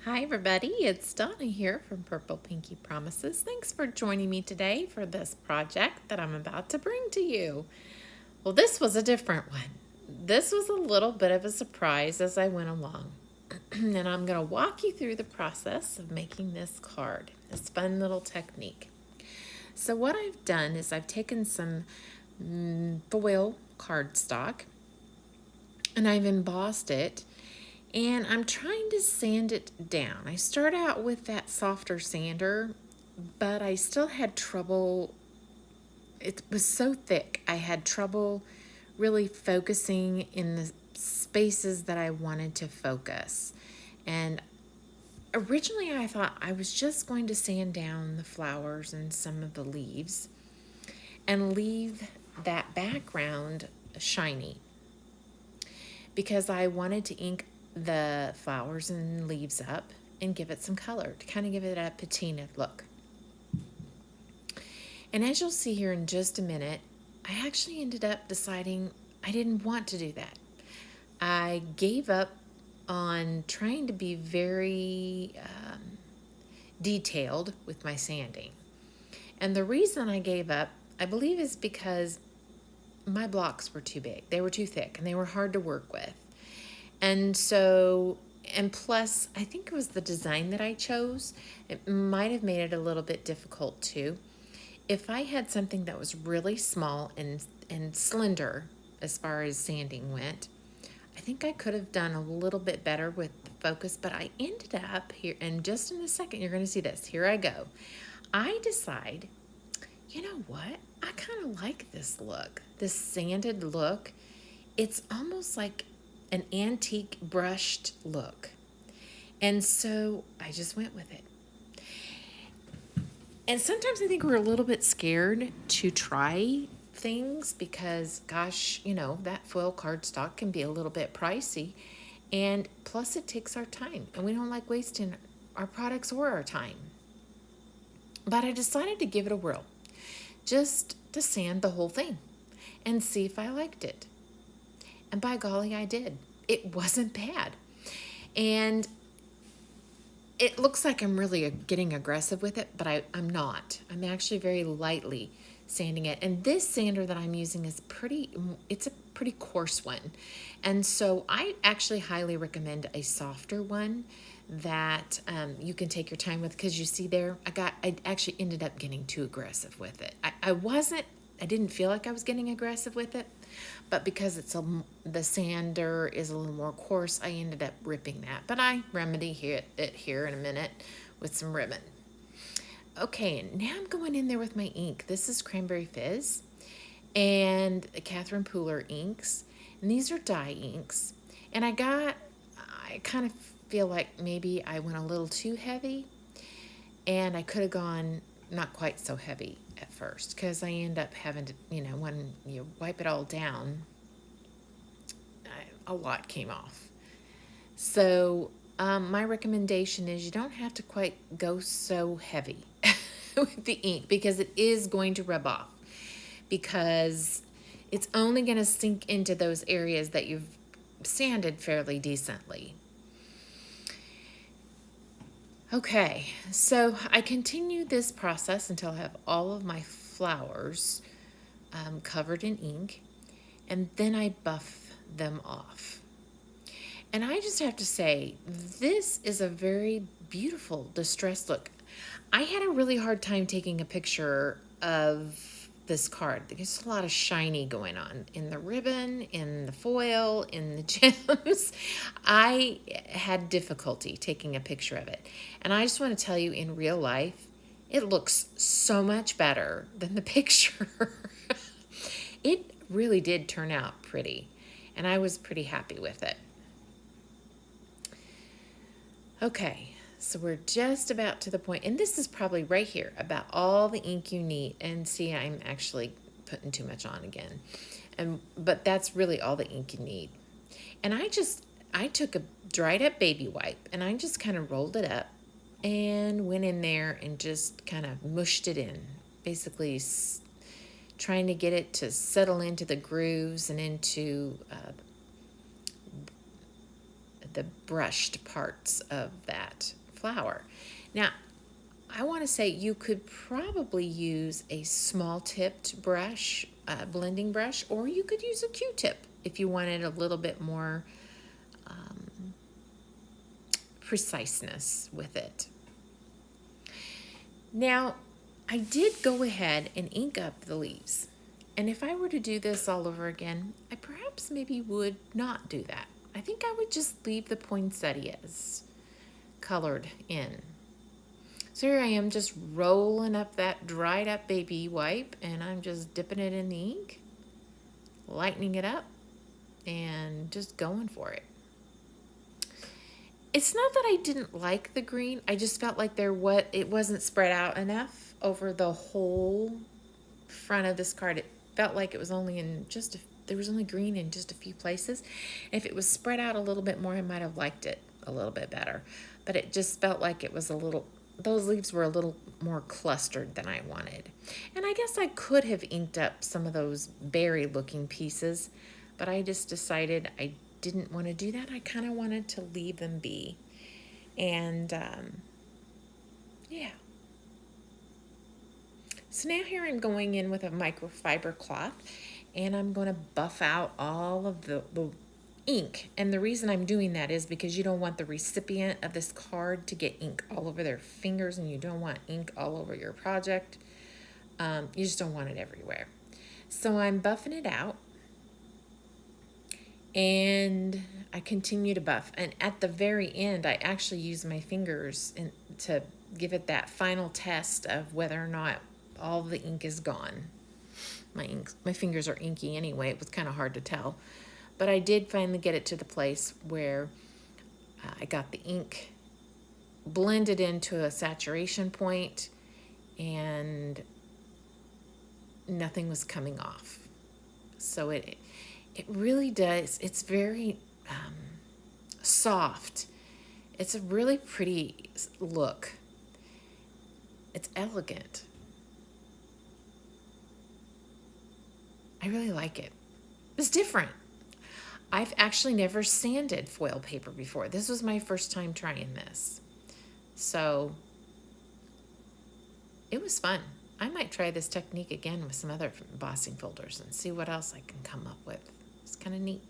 Hi everybody, it's Donna here from Purple Pinky Promises. Thanks for joining me today for this project that I'm about to bring to you. Well, this was a different one. This was a little bit of a surprise as I went along. And I'm going to walk you through the process of making this card, this fun little technique. So what I've done is I've taken some foil cardstock and I've embossed it, and I'm trying to sand it down. I start out with that softer sander, but I still had trouble. It was so thick. I had trouble really focusing in the spaces that I wanted to focus. And originally I thought I was just going to sand down the flowers and some of the leaves and leave that background shiny, because I wanted to ink the flowers and leaves up and give it some color to kind of give it a patina look. And as you'll see here in just a minute, I actually ended up deciding I didn't want to do that. I gave up on trying to be very detailed with my sanding. And the reason I gave up, I believe, is because my blocks were too big. They were too thick and they were hard to work with. And so, and plus, I think it was the design that I chose. It might have made it a little bit difficult too. If I had something that was really small and slender as far as sanding went, I think I could have done a little bit better with the focus, but I ended up here, and just in a second you're going to see this. Here I go. I decide, you know what? I kind of like this look, this sanded look. It's almost like an antique brushed look. And so I just went with it. And sometimes I think we're a little bit scared to try things because, gosh, you know, that foil cardstock can be a little bit pricey. And plus it takes our time, and we don't like wasting our products or our time. But I decided to give it a whirl, just to sand the whole thing and see if I liked it. And by golly, I did. It wasn't bad. And it looks like I'm really getting aggressive with it, but I'm not. I'm actually very lightly sanding it. And this sander that I'm using is it's a pretty coarse one. And so I actually highly recommend a softer one that you can take your time with, because you see there, I actually ended up getting too aggressive with it. I didn't feel like I was getting aggressive with it, but because the sander is a little more coarse, I ended up ripping that. But I remedy it here in a minute with some ribbon. Okay, now I'm going in there with my ink. This is Cranberry Fizz and Catherine Pooler inks. And these are dye inks. And I kind of feel like maybe I went a little too heavy, and I could have gone not quite so heavy at first, because I end up having to, when you wipe it all down, a lot came off. So my recommendation is you don't have to quite go so heavy with the ink, because it is going to rub off, because it's only going to sink into those areas that you've sanded fairly decently. Okay, so I continue this process until I have all of my flowers covered in ink, and then I buff them off. And I just have to say, this is a very beautiful distressed look. I had a really hard time taking a picture of this card. There's a lot of shiny going on in the ribbon, in the foil, in the gems. I had difficulty taking a picture of it. And I just want to tell you, in real life, it looks so much better than the picture. It really did turn out pretty, and I was pretty happy with it. Okay, so we're just about to the point, and this is probably right here, about all the ink you need. And see, I'm actually putting too much on again. But that's really all the ink you need. And I took a dried up baby wipe, and I just kind of rolled it up and went in there and just kind of mushed it in, basically trying to get it to settle into the grooves and into the brushed parts of that flower. Now, I want to say you could probably use a small tipped brush, blending brush, or you could use a Q-tip if you wanted a little bit more preciseness with it. Now, I did go ahead and ink up the leaves. And if I were to do this all over again, I perhaps maybe would not do that. I think I would just leave the poinsettias colored in. So here I am just rolling up that dried up baby wipe, and I'm just dipping it in the ink, lightening it up, and just going for it. It's not that I didn't like the green, I just felt like it wasn't spread out enough over the whole front of this card. It felt like it was only in there was only green in just a few places. If it was spread out a little bit more, I might have liked it a little bit better. But it just felt like it was those leaves were a little more clustered than I wanted. And I guess I could have inked up some of those berry looking pieces, but I just decided I didn't want to do that. I kind of wanted to leave them be. And yeah. So now here I'm going in with a microfiber cloth, and I'm going to buff out all of the ink. And the reason I'm doing that is because you don't want the recipient of this card to get ink all over their fingers, and you don't want ink all over your project. You just don't want it everywhere. So I'm buffing it out, and I continue to buff. And at the very end, I actually use my fingers to give it that final test of whether or not all the ink is gone. My fingers are inky anyway. It was kind of hard to tell. But I did finally get it to the place where I got the ink blended into a saturation point and nothing was coming off. So it really does. It's very soft. It's a really pretty look. It's elegant. I really like it. It's different. I've actually never sanded foil paper before. This was my first time trying this. So it was fun. I might try this technique again with some other embossing folders and see what else I can come up with. It's kind of neat.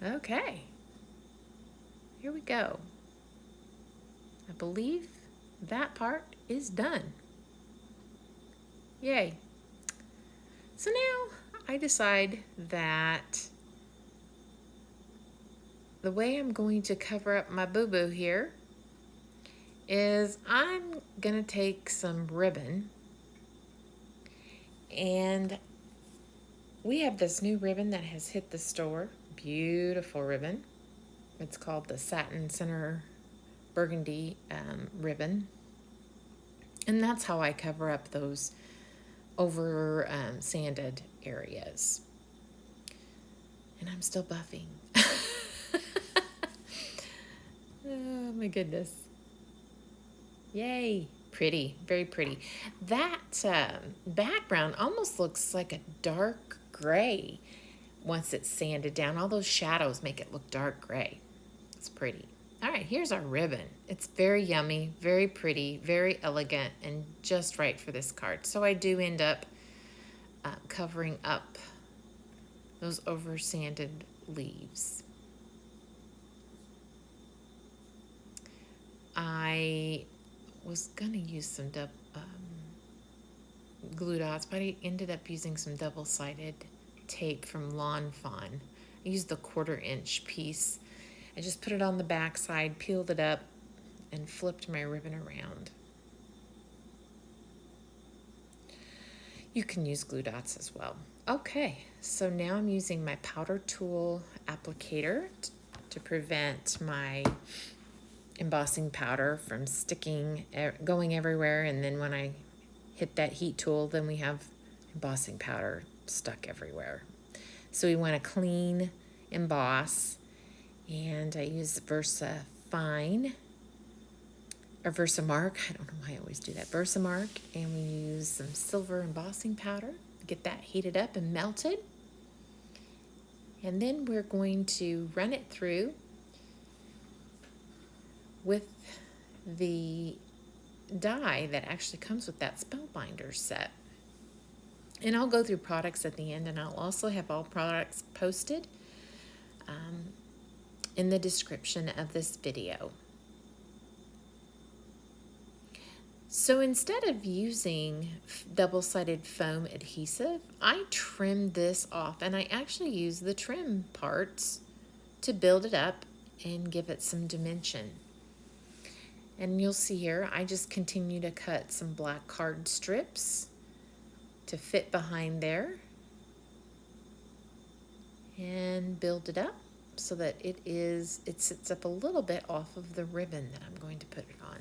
Okay. Here we go. I believe that part is done. Yay. So now I decide that the way I'm going to cover up my boo-boo here is I'm gonna take some ribbon, and we have this new ribbon that has hit the store. Beautiful ribbon. It's called the Satin Center Burgandy ribbon, and that's how I cover up those over sanded areas. And I'm still buffing. Oh my goodness. Yay. Pretty, very pretty. That background almost looks like a dark gray once it's sanded down. All those shadows make it look dark gray. It's pretty. All right, here's our ribbon. It's very yummy, very pretty, very elegant, and just right for this card. So I do end up covering up those over sanded leaves. I was gonna use some glue dots, but I ended up using some double-sided tape from Fawn. I used the 1/4 inch piece. I just put it on the back side, peeled it up, and flipped my ribbon around. You can use glue dots as well. Okay, so now I'm using my powder tool applicator to prevent my embossing powder from sticking, going everywhere, and then when I hit that heat tool, then we have embossing powder stuck everywhere. So we want to clean emboss, and I use our VersaMark. I don't know why I always do that. VersaMark, and we use some silver embossing powder. Get that heated up and melted. And then we're going to run it through with the die that actually comes with that Spellbinders set. And I'll go through products at the end, and I'll also have all products posted in the description of this video. So instead of using double-sided foam adhesive, I trimmed this off, and I actually use the trim parts to build it up and give it some dimension. And you'll see here, I just continue to cut some black card strips to fit behind there and build it up so that it sits up a little bit off of the ribbon that I'm going to put it on.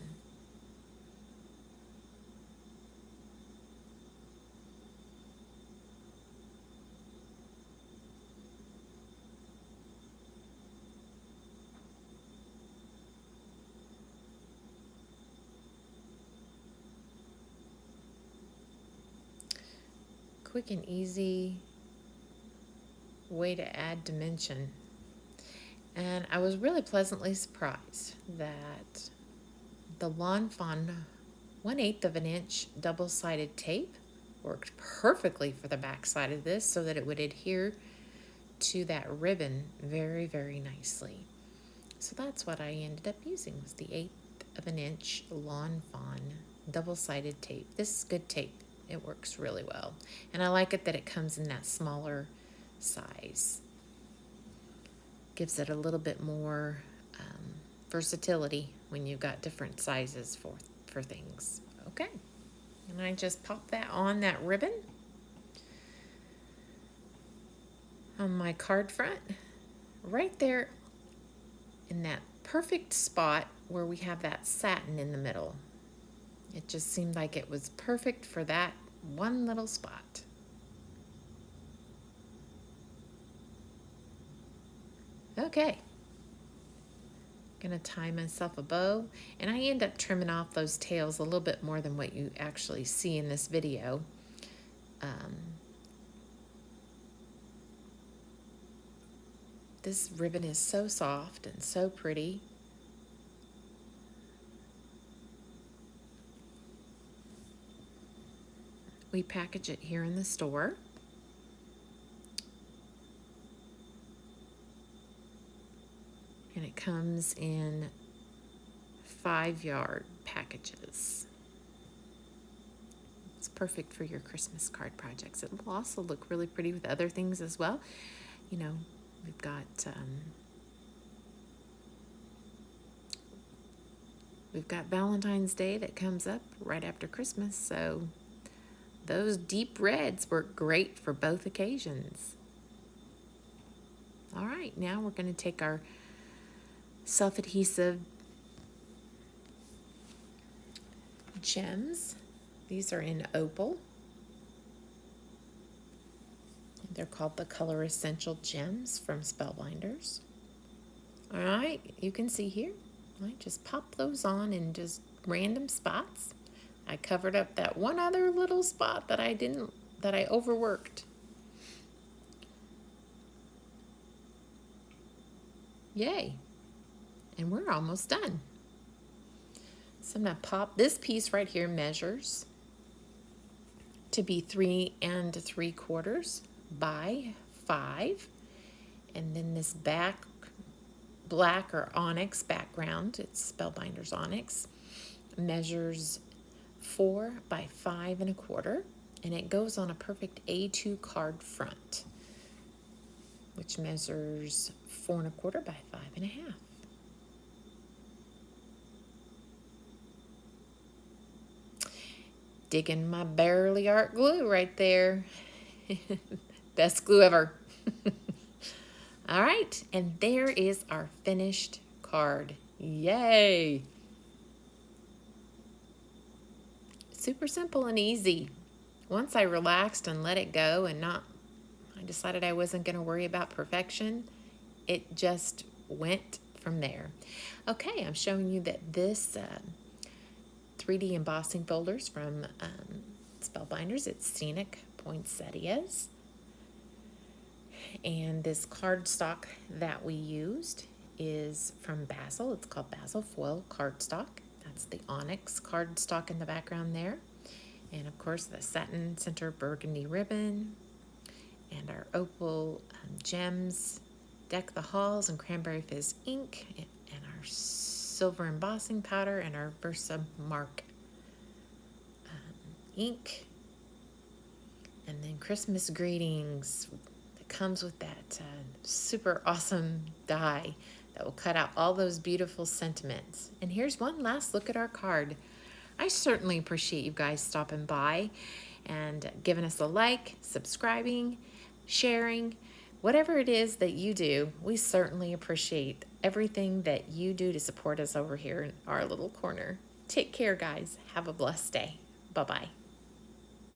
Quick and easy way to add dimension. And I was really pleasantly surprised that the Lawn Fawn 1/8 of an inch double-sided tape worked perfectly for the back side of this so that it would adhere to that ribbon very, very nicely. So that's what I ended up using, was the 1/8 of an inch Lawn Fawn double-sided tape. This is good tape. It works really well. And I like it that it comes in that smaller size. Gives it a little bit more versatility when you've got different sizes for things. Okay. And I just pop that on that ribbon on my card front, right there in that perfect spot where we have that satin in the middle. It just seemed like it was perfect for that one little spot. Okay. Gonna tie myself a bow, and I end up trimming off those tails a little bit more than what you actually see in this video. This ribbon is so soft and so pretty. We package it here in the store. And it comes in 5-yard packages. It's perfect for your Christmas card projects. It will also look really pretty with other things as well. You know, we've got Valentine's Day that comes up right after Christmas, so those deep reds work great for both occasions. All right, now we're going to take our self-adhesive gems. These are in Opal. They're called the Color Essential Gems from Spellbinders. All right, you can see here, I just pop those on in just random spots. I covered up that one other little spot that I overworked. Yay. And we're almost done. So I'm going to pop this piece right here, measures to be 3 3/4 by 5. And then this back black or onyx background, it's Spellbinders Onyx, measures 4 by 5 1/4, and it goes on a perfect A2 card front, which measures 4 1/4 by 5 1/2. Digging my Barely Art glue right there. Best glue ever. All right, and there is our finished card. Yay! Super simple and easy. Once I relaxed and let it go and I decided I wasn't going to worry about perfection, it just went from there. Okay, I'm showing you that this 3D embossing folders from Spellbinders. It's Scenic Poinsettias. And this cardstock that we used is from Bazzill. It's called Bazzill Foil Cardstock. That's the Onyx Cardstock in the background there. And of course the Satin Center Burgandy ribbon. And our Opal Gems, Deck the Halls, and Cranberry Fizz ink. And our silver embossing powder and our VersaMark ink. And then Christmas greetings that comes with that super awesome die that will cut out all those beautiful sentiments. And here's one last look at our card. I certainly appreciate you guys stopping by and giving us a like, subscribing, sharing, whatever it is that you do. We certainly appreciate everything that you do to support us over here in our little corner. Take care, guys. Have a blessed day. Bye-bye.